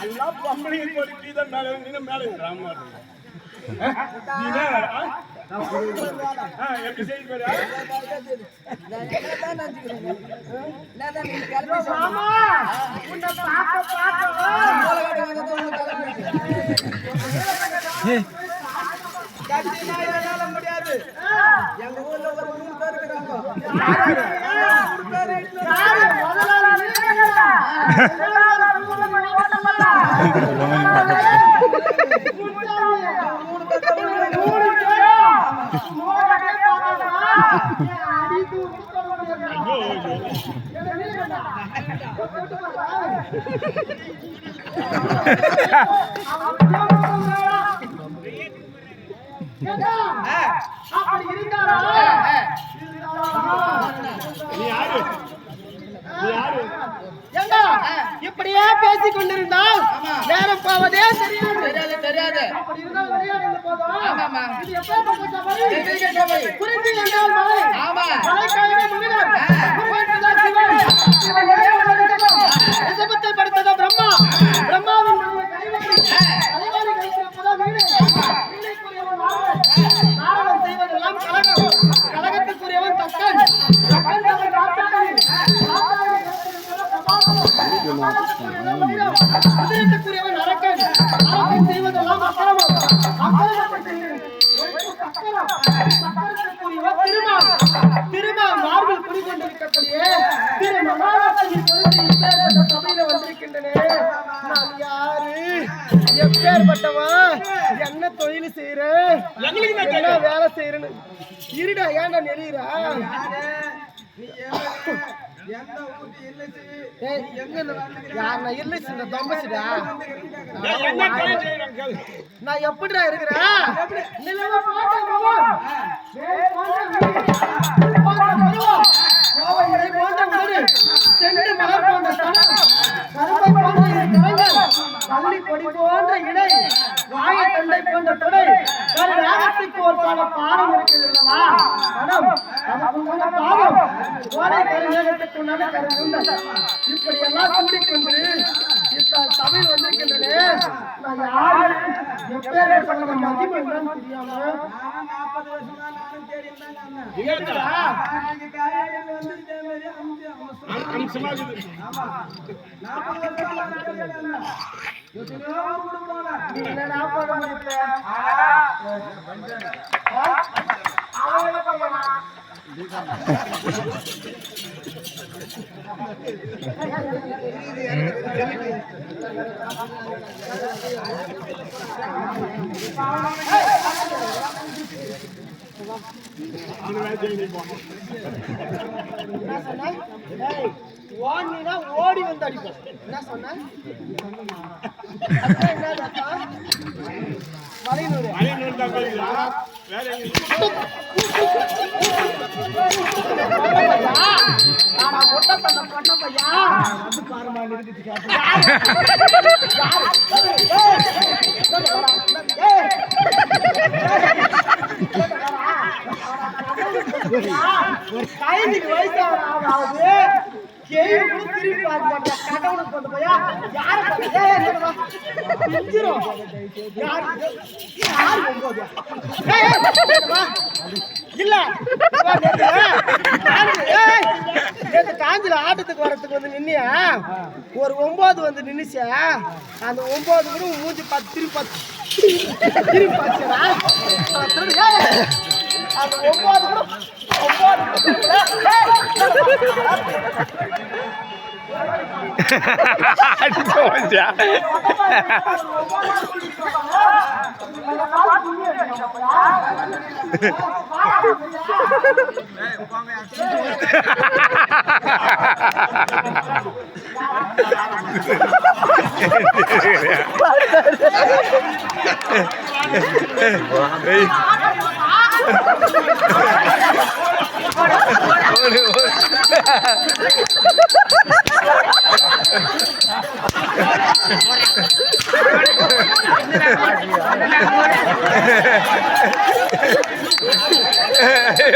எல்லாம் பொம்பளைங்க போட்டு தான் மேலே மேலே ராமா எப்படி செய்து முடியாது. எங்க ஊர்ல ஒரு 3 பேர் இருக்கிறாங்க. இப்படியே பேசிக் கொண்டிருந்தால் நேரம் போவதே தெரியாது. படுத்ததோ பிரம்மா, பிரம்மாவின் நாரதம் செய்வதெல்லாம் கலகம், கலகத்துக்குரியவன் தக்கன், குதிரத்துக்குரியவன் அரக்கன், அரக்கன் செய்வதெல்லாம் அக்கிரமம், திருமால் மார்பில் குடிக்கொண்டிருக்கக்கூடிய திரு மகாலட்சுமி சபையில வந்திருக்கின்றன. நான் யாரு, எப்பேற்பட்டவா, என்ன தொழில் செய்யறேன், என்ன வேலை செய்யறேன்னு இருடா. ஏன்டா நெறியறா? நான் எப்படிடா இருக்கிறேன்? பள்ளி கொடி போன்ற இடை, வாய தண்டை போன்ற தொடை, ராகத்துக்கு ஒரு பாட பாடம் இருக்குது. பாதம் கோடை கருங்கத்துக்கு இப்படி எல்லாம் கூடிக்கொண்டு சபையில் வந்திருக்கின்றன. நான் யாரு, எப்பேற்பட்ட மதிப்பு என்னன்னு தெரியாம 40 வருஷமா நானும் தேடி ஓடி வந்து அடிப்போம். என்ன சொன்ன? கைதுக்கு வயசாவது திருப்பி பார்க்க கடவுளுக்கு கொண்டு போயா யாரு இல்ல காஞ்சில ஆட்டத்துக்கு வரத்துக்கு வந்து நின்னியா ஒரு 9 வந்து நின்னுச்சா அந்த 9 கூட மூஞ்சி 10 திருப்பி பாத்துடா அந்த 9 கூட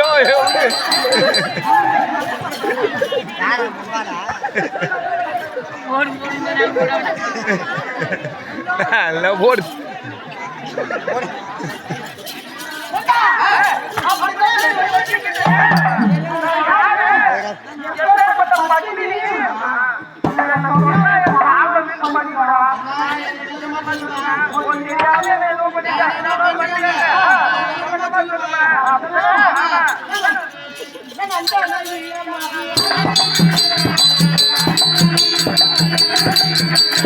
哎呦！ நல்லா போடு